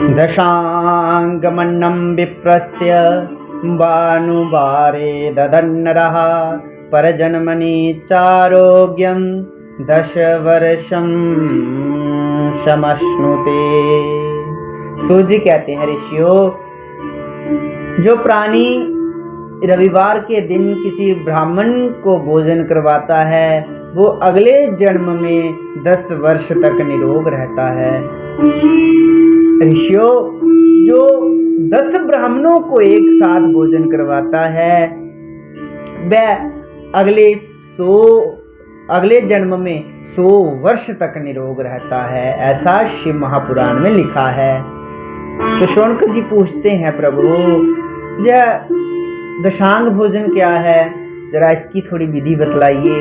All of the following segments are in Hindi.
दशांगमन्नं विप्रस्य भानुवारे ददन्नरः परजन्मनि चारोग्यं 10 वर्षं समश्नुते। सूर्य कहते हैं ऋषियों, जो प्राणी रविवार के दिन किसी ब्राह्मण को भोजन करवाता है वो अगले जन्म में 10 वर्ष तक निरोग रहता है। ऋषियों, जो 10 ब्राह्मणों को एक साथ भोजन करवाता है वह अगले जन्म में 100 वर्ष तक निरोग रहता है, ऐसा शिव महापुराण में लिखा है। तो शौनक जी पूछते हैं, प्रभु यह दशांग भोजन क्या है, जरा इसकी थोड़ी विधि बतलाइए।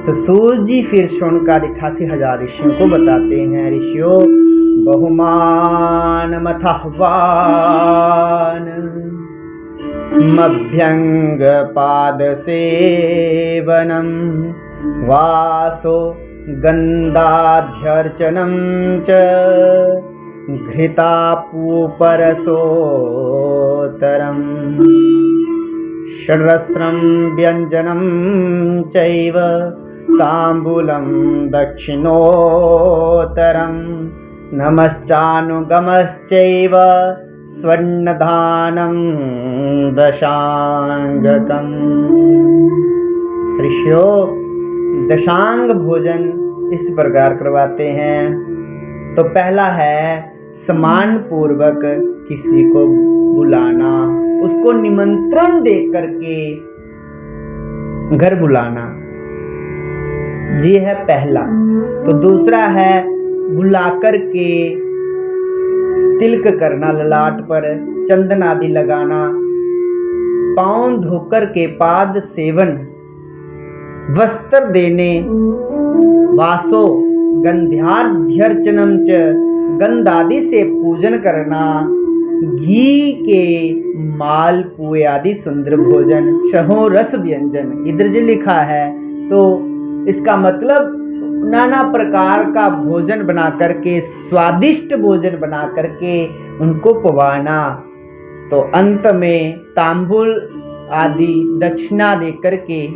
तो सूर्य जी फिर शौनकादि 88,000 ऋषियों को बताते हैं, ऋषियों बहुमान मथवान मभ्यंग पाद सेवनम वासो गंधाध्यर्चनम च घृतापूपरसोतरम षड्रस्त्रं व्यंजनं चैव तांबूलं दक्षिणोत्तरं नमश्चानुगमश्चैव स्वर्णदानं दशांगकम्। ऋषियों, दशांग भोजन इस प्रकार करवाते हैं। तो पहला है सम्मान पूर्वक किसी को बुलाना, उसको निमंत्रण दे करके घर बुलाना, ये है पहला। तो दूसरा है बुला करके तिलक करना, ललाट पर चंदन आदि लगाना, पांव धोकर के पाद सेवन, वस्त्र देने, वासो गंध्याध्यर्चनम च गंध आदि से पूजन करना, घी के माल पुए आदि सुंदर भोजन, शहो रस व्यंजन, इधर जो लिखा है तो इसका मतलब नाना प्रकार का भोजन बना करके, स्वादिष्ट भोजन बना करके उनको पवाना। तो अंत में तांबूल आदि दक्षिणा दे करके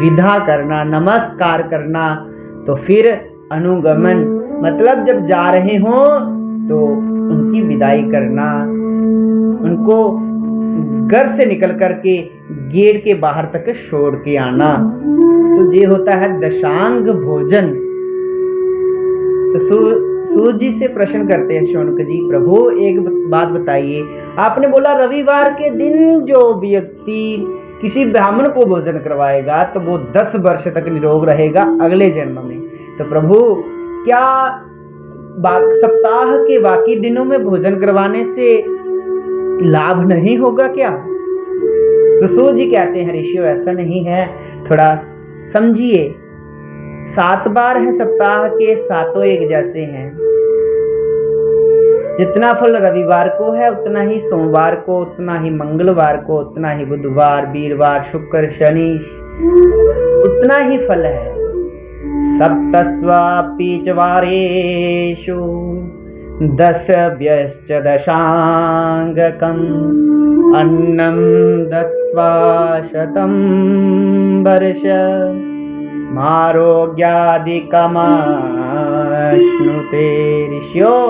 विदा करना, नमस्कार करना। तो फिर अनुगमन मतलब जब जा रहे हो तो उनकी विदाई करना, उनको घर से निकल करके गेट के बाहर तक छोड़ के आना। तो ये होता है दशांग भोजन। तो सूर्य जी से प्रश्न करते हैं शौनक जी, प्रभु एक बात बताइए, आपने बोला रविवार के दिन जो व्यक्ति किसी ब्राह्मण को भोजन करवाएगा तो वो 10 वर्ष तक निरोग रहेगा अगले जन्म में। तो प्रभु क्या सप्ताह के बाकी दिनों में भोजन करवाने से लाभ नहीं होगा क्या? तो सूर्य जी कहते हैं, ऋषियों ऐसा नहीं है, थोड़ा समझिए। 7 बार है सप्ताह के, 7 एक जैसे हैं। जितना फल रविवार को है उतना ही सोमवार को, उतना ही मंगलवार को, उतना ही बुधवार, वीरवार, शुक्र, शनि, उतना ही फल है। सप्तस्वापि च वारेषु 10 व्यश्च दशांगकम् अन्नं दत्त्वा 100 वर्ष आरोग्यादिकमश्नुते। ऋषियों,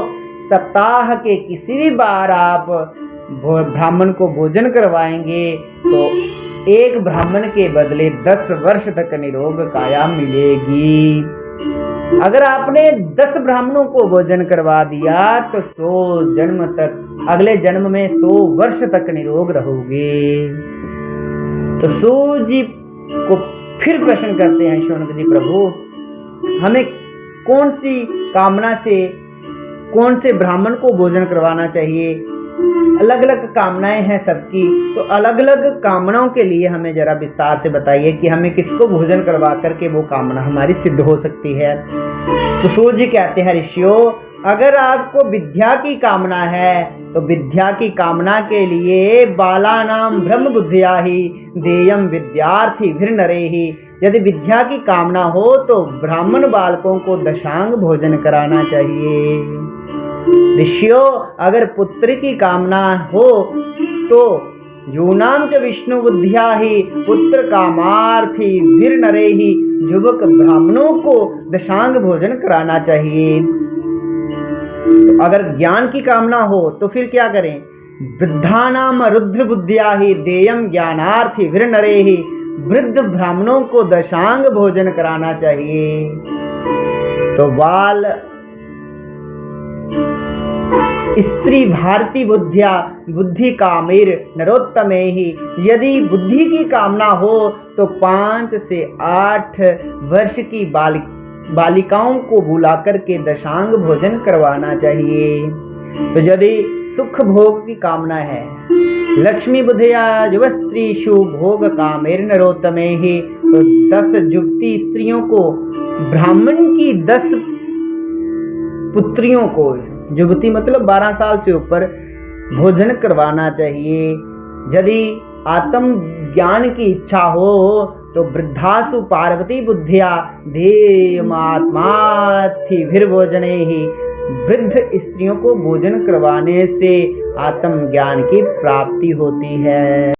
सप्ताह के किसी भी बार आप ब्राह्मण को भोजन करवाएंगे तो एक ब्राह्मण के बदले 10 वर्ष तक निरोग काया मिलेगी। अगर आपने 10 ब्राह्मणों को भोजन करवा दिया तो 100 जन्म तक, अगले जन्म में 100 वर्ष तक निरोग रहोगे। तो सूर्य जी को फिर प्रश्न करते हैं शौनक जी, प्रभु हमें कौन सी कामना से कौन से ब्राह्मण को भोजन करवाना चाहिए? अलग अलग कामनाएं हैं सबकी, तो अलग अलग कामनाओं के लिए हमें जरा विस्तार से बताइए कि हमें किसको भोजन करवा करके वो कामना हमारी सिद्ध हो सकती है। तो सूर्य जी कहते हैं, ऋषियों अगर आपको विद्या की कामना है तो विद्या की कामना के लिए बालानाम ब्रह्म बुद्धिया ही देयम विद्यार्थी भीर नरे ही। यदि विद्या की कामना हो तो ब्राह्मण बालकों को दशांग भोजन कराना चाहिए। ऋषियों, अगर पुत्र की कामना हो तो यूनाम च विष्णु बुद्धिया ही पुत्र कामार्थी वीर नरे ही युवक ब्राह्मणों को दशांग भोजन कराना चाहिए। तो अगर ज्ञान की कामना हो तो फिर क्या करें? वृद्धानाम रुद्र बुद्धिया ही देयम ज्ञानार्थी वीर नरे ही वृद्ध ब्राह्मणों को दशांग भोजन कराना चाहिए। तो बाल स्त्री भारती बुद्धिया बुद्धि कामेर नरोत्तमे ही, यदि बुद्धि की कामना हो तो 5 से 8 वर्ष की बालिकाओं को बुलाकर के दशांग भोजन करवाना चाहिए। तो यदि सुख भोग की कामना है, लक्ष्मी बुद्धिया युव स्त्रीषु भोग कामेर नरोत्तमे ही, तो 10 युवती स्त्रियों को ब्राह्मण की 10 पुत्रियों को, युवती मतलब 12 साल से ऊपर, भोजन करवाना चाहिए। यदि आत्म ज्ञान की इच्छा हो तो वृद्धासु पार्वती बुद्धिया धेयमात्मार्थी वीर भोजने ही, वृद्ध स्त्रियों को भोजन करवाने से आत्म ज्ञान की प्राप्ति होती है।